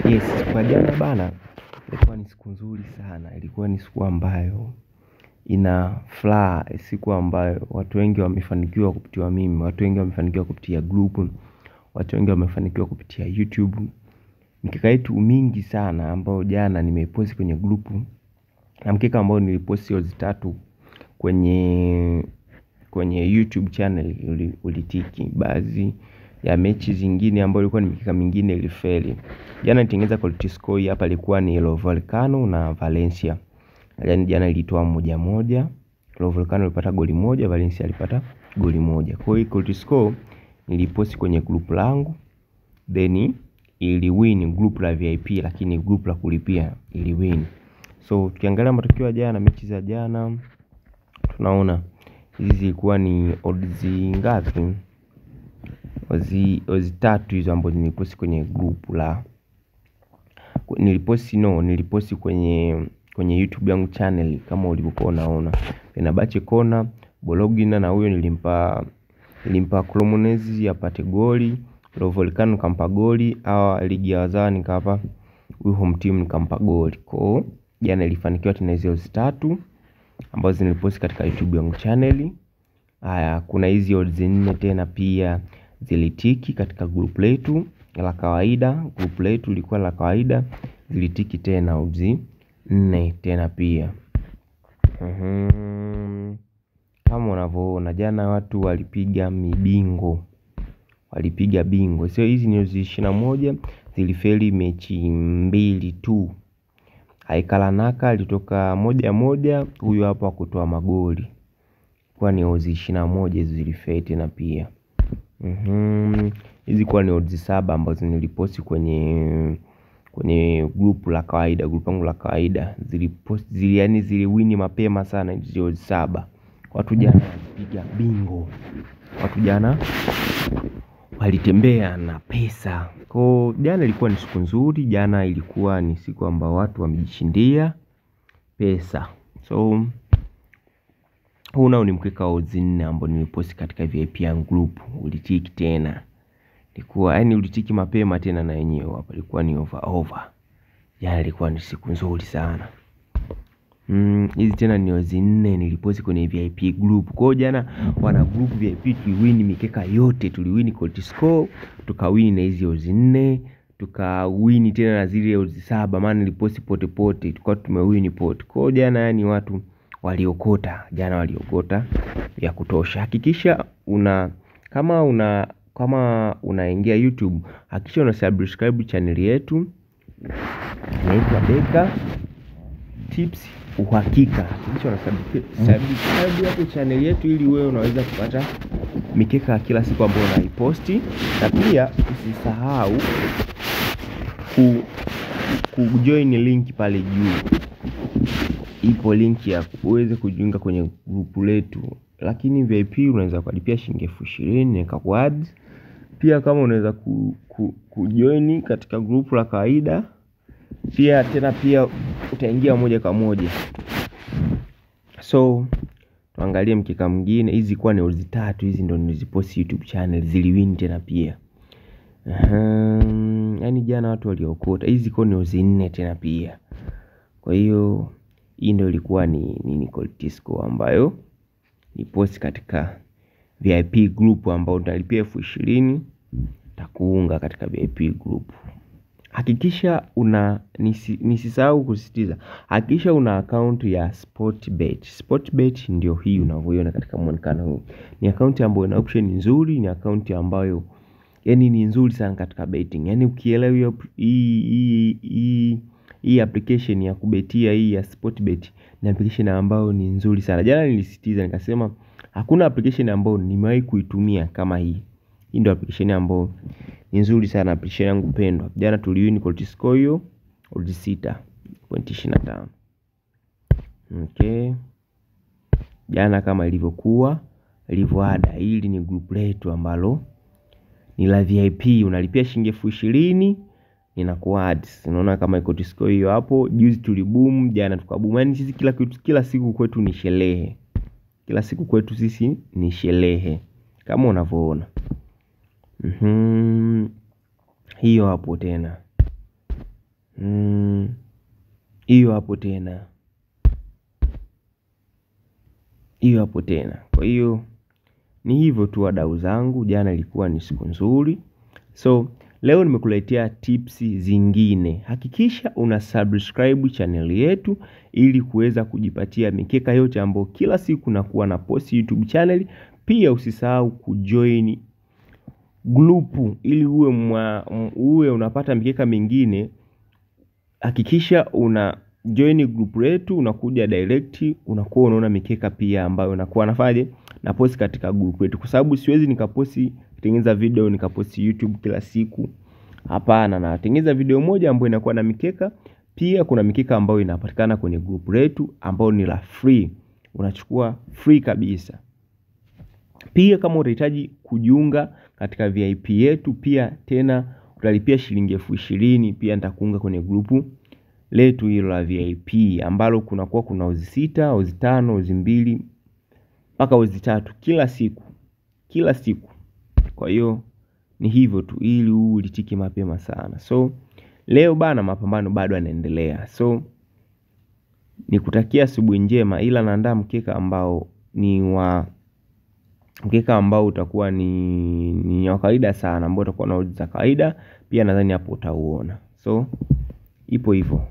Yes, kwa jana bana, ilikuwa ni siku nzuri sana. Ilikuwa ni siku ambayo ina furaha, siku ambayo watu wengi wamefanikiwa kupitia mimi, watu wengi wamefanikiwa kupitia group, watu wengi wamefanikiwa kupitia YouTube. Mikeka yetu mingi sana ambayo jana nimeposti kwenye group, na mkeka ambao niliposti yozi 3 kwenye YouTube channel ulitiki. Baadhi ya mechi zingine ambayo ilikuwa ni mikeka mingine ilifeli. Jana nitengeza quality score hapa ilikuwa ni Lo Volcano na Valencia. Yaani jana ilitoa 1-1. Lo Volcano ilipata goli 1, Valencia ilipata goli 1. Kwa hiyo quality score niliposti kwenye group langu, then iliwin group la VIP, lakini group la kulipia iliwin. So tukiangalia matokeo ya jana, mechi za jana, tunaona hizi zilikuwa ni odds ngapi? Odds 3 hizo ambazo niliposti kwenye group la niliposti kwenye YouTube yangu channel kama ulivyokuwa unaona. Fenerbahce kona, Bologna na huyo nilimpa Cremonese apate goli, Lo Volcano kampa goli, au ligi ya wazawa nikapa huyo home team nikampa goli. Kwa jana ilifanikiwa tena hizo odds 3 ambazo niliposti katika YouTube yangu channel. Haya, kuna hizi odds 4 tena pia zilitiki katika group letu la kawaida. Group letu lilikuwa la kawaida, zilitiki tena odds 4 tena pia. Kama unavyoona jana watu walipiga mibingo. Walipiga bingo. Sio hizi ni odds 21, zilifeli mechi 2 tu. Haikala Naka alitoka 1-1, huyu hapa hakutoa magoli. Kwa ni odds 21 zilifeli tena pia. Hizi kwa ni odds 7 ambazo niliposti kwenye group la kawaida, group langu la kawaida. Yani ziliwini mapema sana hizi odds 7. Watu jana walipiga bingo. Watu jana walitembea na pesa. Kwa jana ilikuwa ni siku nzuri, jana ilikuwa ni siku ambayo watu wamejishindia pesa. So huu nao ni mkeka wa odds 4 ambao niliposti katika VIP yangu group, ulitiki tena. Ilikuwa yani ulitiki mapema tena na yenyewe hapa ilikuwa ni over. Jana ilikuwa ni siku nzuri sana. Hizi tena ni odds 4 niliposti kwenye VIP group. Kwa jana wana group VIP tuliwini mikeka yote, tuliwini quality score, tukawini na hizi odds 4, tukawini tena na zile odds 7, maana niliposti pote tulikuwa tumewini pote. Kwa jana yani watu waliokota, jana waliokota ya kutosha. Hakikisha kama unaingia YouTube, hakikisha una subscribe channel yetu inaitwa Beka Tips Uhakika. Hakikisha una subscribe hapo channel yetu ili wewe unaweza kupata mikeka kila siku ambayo naiposti. Na pia usisahau kujoin link pale juu. Ipo link ya uweze kujiunga kwenye group letu. Lakini VIP unaweza kulipia shilingi 20,000 kwa ads. Pia kama unaweza kujoin katika group la kawaida, pia utaingia moja kwa moja. So tuangalie mkeka mwingine. Hizi kwa ni odds 3, hizi ndo niliziposti YouTube channel, ziliwin tena pia. Yani jana watu waliokota. Hizi kwa ni odds 4 tena pia. Kwa hiyo hii ndio ilikuwa ni quality score ambayo ni post katika VIP group ambao utalipia 20,000 takuunga katika VIP group. Hakikisha nisisahau kusisitiza, hakikisha una account ya Sportbet. Sportbet ndio hii unavyoiona katika muonekano huu. Ni account ambayo ina option nzuri, ni account ambayo yani ni nzuri sana katika betting. Yani ukielewa hii application ya kubetia hii ya Sportbet ni application ambayo ni nzuri sana. Jana nilisisitiza nikasema hakuna application ambayo nimewahi kuitumia kama hii. Hii ndio application ambayo ni nzuri sana, application yangu pendwa. Jana tuliwini quality score hiyo odds 6.25. Okay. Jana kama ilivyoada, hili ni group letu ambalo ni la VIP, unalipia shilingi 20,000 inakuwa ads. Unaona kama quality score hiyo hapo. Juzi tuliboom, jana tukaboom. Yani sisi kila siku kwetu ni sherehe. Kila siku kwetu sisi ni sherehe kama unavyoona. Hiyo hapo tena. Hiyo hapo tena. Kwa hiyo ni hivyo tu wadau zangu, jana ilikuwa ni siku nzuri. So leo nimekuletea tips zingine. Hakikisha una subscribe channel yetu ili kuweza kujipatia mikeka yote ambayo kila siku nakuwa na post YouTube channel. Pia usisahau kujoin group ili uwe unapata mikeka mingine. Hakikisha una join group letu, unakuja direct, unakuwa unaona mikeka pia ambayo nakuwa nafaje na post katika group letu, kwa sababu siwezi nikaposti kutengeneza video nikaposti YouTube kila siku. Hapana, natengeneza video moja ambayo inakuwa na mikeka. Pia kuna mikeka ambayo inapatikana kwenye group letu ambayo ni la free, unachukua free kabisa. Pia kama unahitaji kujiunga katika VIP yetu, pia tena utalipia shilingi 20,000, pia nitakuunga kwenye grupu letu hilo la VIP ambalo kuna ozi 6, ozi 5, ozi 2 mpaka ozi 3 kila siku. Kwa hiyo ni hivyo tu ili ulitiki mapema sana. So leo bana, mapambano bado yanaendelea. So nikutakia asubuhi njema, ila naandaa mkeka ambao utakuwa ni wa kawaida sana, ambao utakuwa na odds za kawaida. Pia nadhani hapo utauona. So ipo hivyo.